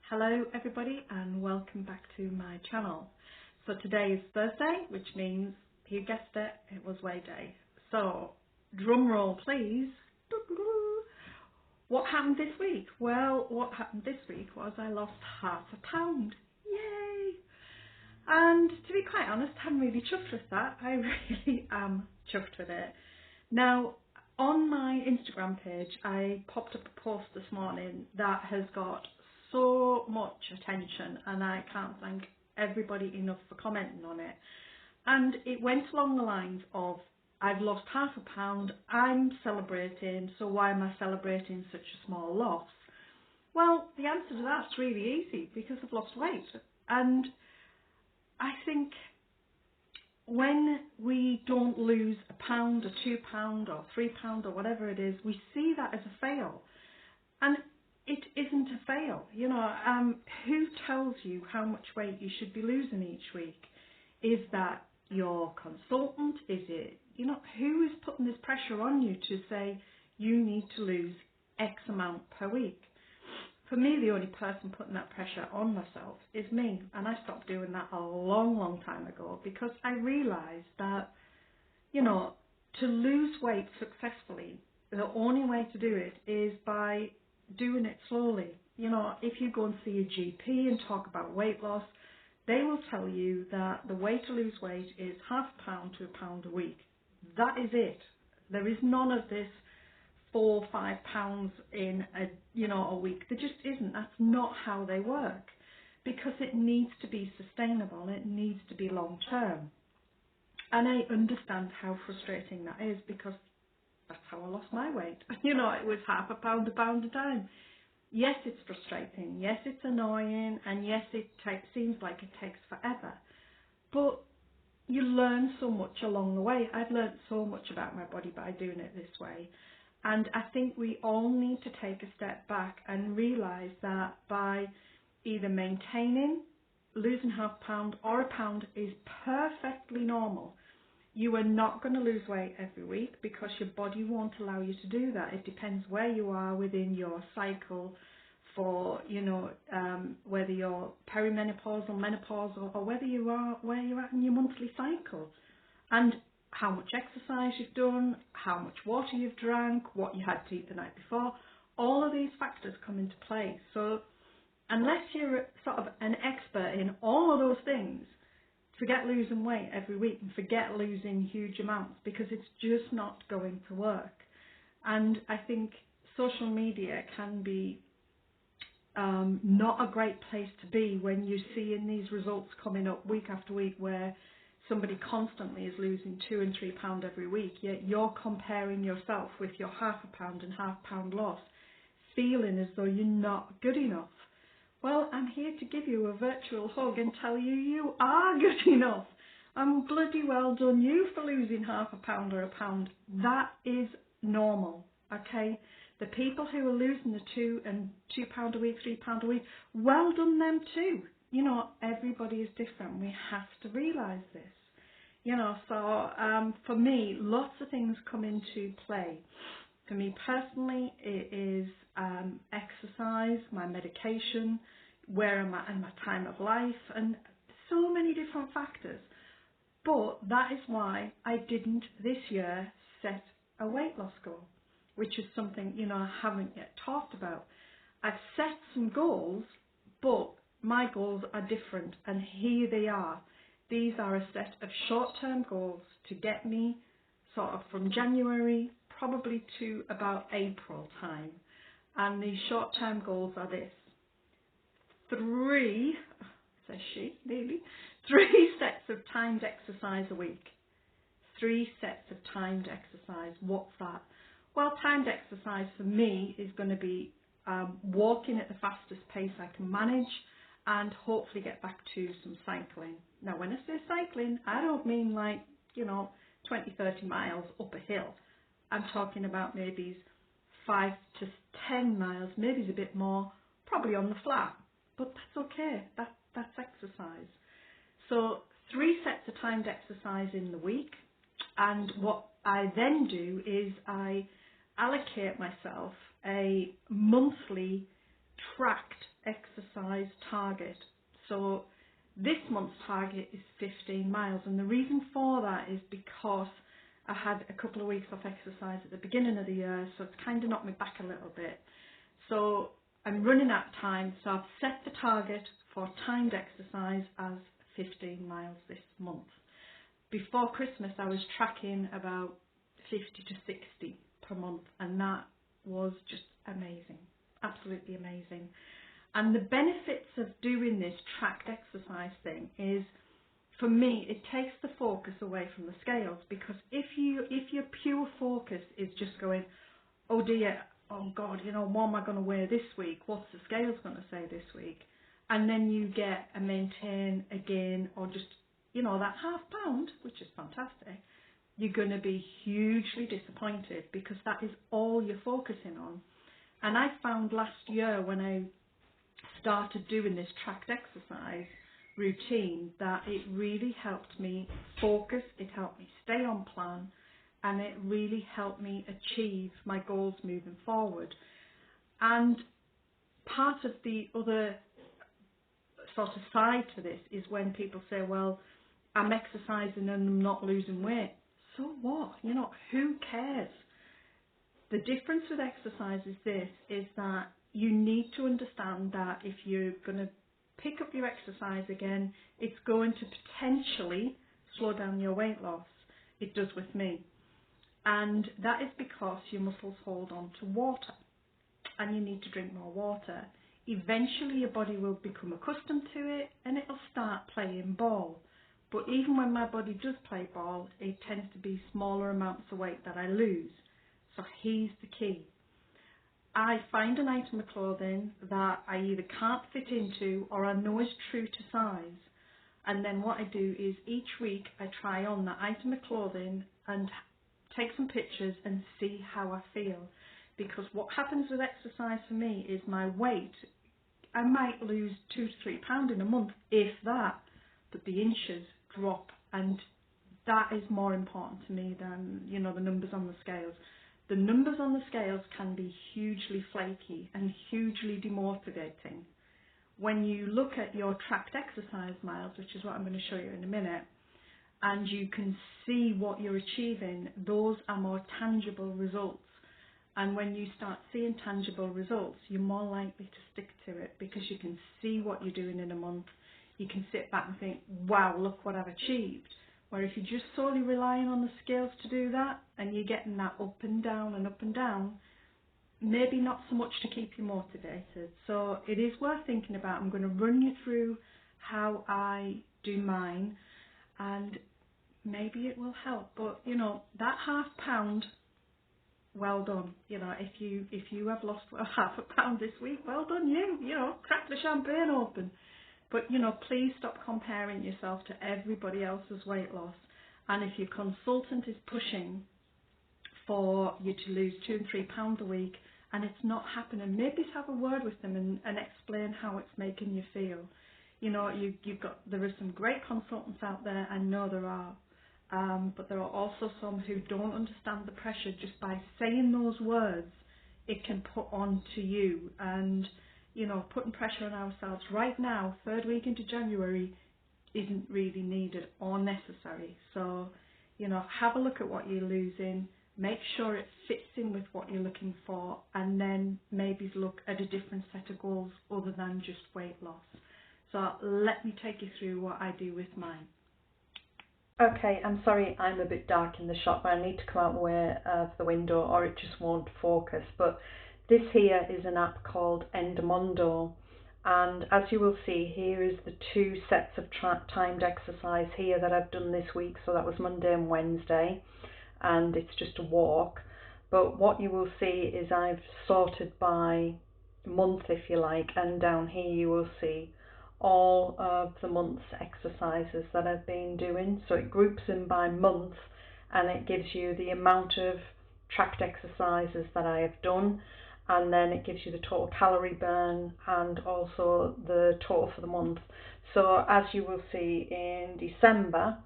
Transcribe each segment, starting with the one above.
Hello everybody and welcome back to my channel. So today is Thursday, which means, you guessed it, it was weigh day. So, drum roll please. What happened this week? Well, what happened this week was I lost half a pound. Yay! And to be quite honest, I'm really chuffed with that. I really am chuffed with it. Now, on my Instagram page, I popped up a post this morning that has got so much attention, and I can't thank everybody enough for commenting on it. And it went along the lines of, I've lost half a pound, I'm celebrating, so why am I celebrating such a small loss? Well, the answer to that's really easy, because I've lost weight. And I think when we don't lose a pound or £2 or £3 or whatever it is, we see that as a fail. And it isn't a fail. You know, who tells you how much weight you should be losing each week? Is that your consultant? Is it, you know, who is putting this pressure on you to say you need to lose X amount per week? For me, the only person putting that pressure on myself is me. And I stopped doing that a long, long time ago because I realised that, you know, to lose weight successfully, the only way to do it is by doing it slowly. You know, if you go and see a GP and talk about weight loss, they will tell you that the way to lose weight is half a pound to a pound a week. That is it. There is none of this 4 or 5 pounds in a week. There just isn't. That's not how they work, because it needs to be sustainable. It needs to be long term. And I understand how frustrating that is, because that's how I lost my weight. You know, it was half a pound a time. Yes, it's frustrating. Yes, it's annoying. And yes, it seems like it takes forever. But you learn so much along the way. I've learned so much about my body by doing it this way. And I think we all need to take a step back and realise that by either maintaining, losing half a pound or a pound is perfectly normal. You are not going to lose weight every week because your body won't allow you to do that. It depends where you are within your cycle for, you know, whether you're perimenopausal, menopausal, or whether you are where you're at in your monthly cycle. And how much exercise you've done, how much water you've drank, what you had to eat the night before. All of these factors come into play. So unless you're sort of an expert in all of those things, forget losing weight every week and forget losing huge amounts, because it's just not going to work. And I think social media can be not a great place to be when you're seeing these results coming up week after week where somebody constantly is losing 2 and 3 pounds every week, yet you're comparing yourself with your half a pound and half pound loss, feeling as though you're not good enough. Well, I'm here to give you a virtual hug and tell you you are good enough. And bloody well done you for losing half a pound or a pound. That is normal, okay? The people who are losing the £2 a week, £3 a week, well done them too. You know, everybody is different. We have to realise this. You know, so for me, lots of things come into play. For me personally, it is exercise, my medication, where I'm at in my time of life, and so many different factors. But that is why I didn't this year set a weight loss goal, which is something, you know, I haven't yet talked about. I've set some goals, but my goals are different, and here they are. These are a set of short-term goals to get me sort of from January probably to about April time. And these short-term goals are this. 3 sets of timed exercise a week. 3 sets of timed exercise. What's that? Well, timed exercise for me is going to be walking at the fastest pace I can manage, and hopefully get back to some cycling. Now, when I say cycling, I don't mean like, you know, 20, 30 miles up a hill. I'm talking about maybe 5 to 10 miles, maybe a bit more, probably on the flat. But that's okay, that's exercise. So 3 sets of timed exercise in the week, and what I then do is I allocate myself a monthly tracked exercise target. So this month's target is 15 miles, and the reason for that is because I had a couple of weeks off exercise at the beginning of the year, so it's kind of knocked me back a little bit. So I'm running out of time, so I've set the target for timed exercise as 15 miles this month. Before Christmas I was tracking about 50 to 60 per month, and that was just amazing, absolutely amazing. And the benefits of doing this tracked exercise thing is, for me, it takes the focus away from the scales, because if your pure focus is just going, oh dear, oh God, you know, what am I going to weigh this week? What's the scales going to say this week? And then you get a maintain, a gain, or just, you know, that ½ pound, which is fantastic, you're going to be hugely disappointed, because that is all you're focusing on. And I found last year, when I started doing this tracked exercise routine, that it really helped me focus, it helped me stay on plan, and it really helped me achieve my goals moving forward. And part of the other sort of side to this is when people say, well, I'm exercising and I'm not losing weight. So what? You know, who cares? The difference with exercise is this, is that you need to understand that if you're going to pick up your exercise again, it's going to potentially slow down your weight loss. It does with me. And that is because your muscles hold on to water, and you need to drink more water. Eventually your body will become accustomed to it, and it'll start playing ball. But even when my body does play ball, it tends to be smaller amounts of weight that I lose. So here's the key. I find an item of clothing that I either can't fit into or I know is true to size. And then what I do is each week I try on that item of clothing and take some pictures and see how I feel. Because what happens with exercise for me is my weight, I might lose 2 to 3 pounds in a month, if that, but the inches drop, and that is more important to me than, you know, the numbers on the scales. The numbers on the scales can be hugely flaky and hugely demotivating. When you look at your tracked exercise miles, which is what I'm going to show you in a minute, and you can see what you're achieving, those are more tangible results. And when you start seeing tangible results, you're more likely to stick to it, because you can see what you're doing in a month. You can sit back and think, wow, look what I've achieved. Where if you're just solely relying on the scales to do that, and you're getting that up and down, maybe not so much to keep you motivated. So it is worth thinking about. I'm going to run you through how I do mine, and maybe it will help. But you know, that ½ pound, well done. You know, if you have lost ½ pound this week, well done you. You know, crack the champagne open. But, you know, please stop comparing yourself to everybody else's weight loss. And if your consultant is pushing for you to lose 2 and 3 pounds a week and it's not happening, maybe have a word with them and explain how it's making you feel. You know, there are some great consultants out there, I know there are. But there are also some who don't understand the pressure just by saying those words it can put on to you. And you know, putting pressure on ourselves right now, 3rd week into January, isn't really needed or necessary. So, you know, have a look at what you're losing, make sure it fits in with what you're looking for, and then maybe look at a different set of goals other than just weight loss. So let me take you through what I do with mine. Okay, I'm sorry I'm a bit dark in the shot, but I need to come out the way of the window or it just won't focus. But this here is an app called Endomondo, and as you will see, here is the 2 sets of timed exercise here that I've done this week. So that was Monday and Wednesday, and it's just a walk. But what you will see is I've sorted by month, if you like, and down here you will see all of the month's exercises that I've been doing. So it groups them by month, and it gives you the amount of tracked exercises that I have done, and then it gives you the total calorie burn and also the total for the month. So as you will see in December,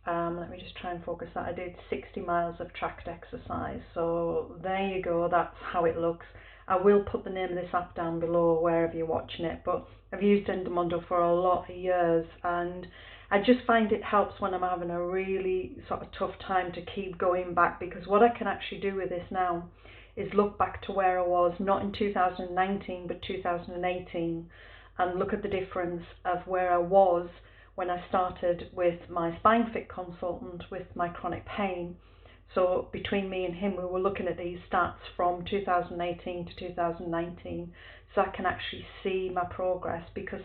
let me just try and focus that, I did 60 miles of tracked exercise. So there you go, that's how it looks. I will put the name of this app down below wherever you're watching it, but I've used Endomondo for a lot of years, and I just find it helps when I'm having a really sort of tough time to keep going back, because what I can actually do with this now is look back to where I was, not in 2019 but 2018, and look at the difference of where I was when I started with my spine fit consultant with my chronic pain. So between me and him, we were looking at these stats from 2018 to 2019, so I can actually see my progress, because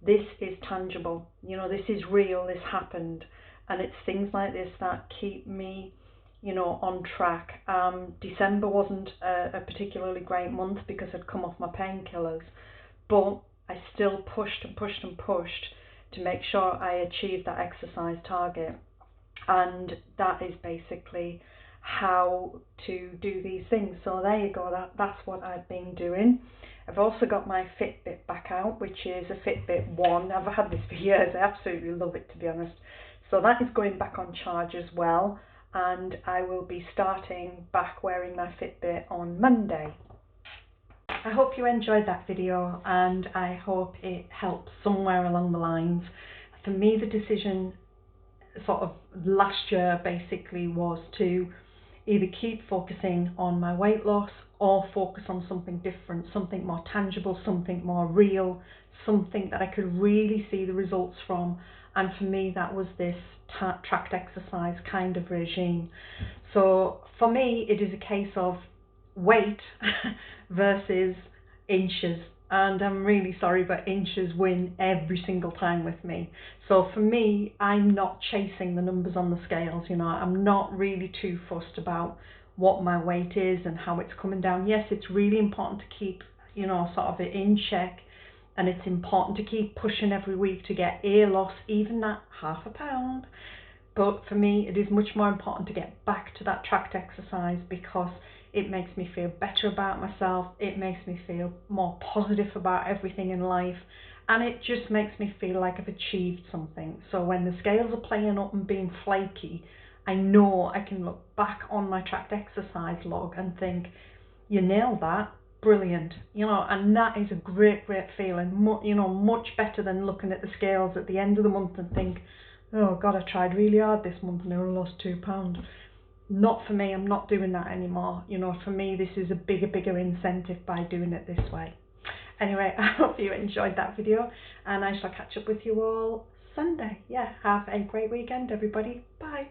this is tangible, you know, this is real, this happened, and it's things like this that keep me, you know, on track. December wasn't a particularly great month because I'd come off my painkillers, but I still pushed and pushed and pushed to make sure I achieved that exercise target. And that is basically how to do these things. So there you go, that's what I've been doing. I've also got my Fitbit back out, which is a Fitbit 1. I've had this for years, I absolutely love it, to be honest. So that is going back on charge as well, and I will be starting back wearing my Fitbit on Monday. I hope you enjoyed that video, and I hope it helps somewhere along the lines. For me, the decision sort of last year basically was to either keep focusing on my weight loss or focus on something different, something more tangible, something more real, something that I could really see the results from. And for me, that was this tracked exercise kind of regime. So for me, it is a case of weight versus inches, and I'm really sorry, but inches win every single time with me. So for me, I'm not chasing the numbers on the scales, you know, I'm not really too fussed about what my weight is and how it's coming down. Yes, it's really important to keep, you know, sort of it in check, and it's important to keep pushing every week to get a loss, even that half a pound. But for me, it is much more important to get back to that tracked exercise, because it makes me feel better about myself, it makes me feel more positive about everything in life, and it just makes me feel like I've achieved something. So when the scales are playing up and being flaky, I know I can look back on my tracked exercise log and think, you nailed that, brilliant, you know, and that is a great feeling, you know, much better than looking at the scales at the end of the month and think, oh God, I tried really hard this month and I only lost £2. Not for me, I'm not doing that anymore. You know, for me, this is a bigger incentive by doing it this way. Anyway, I hope you enjoyed that video, and I shall catch up with you all Sunday. Yeah, have a great weekend, everybody. Bye.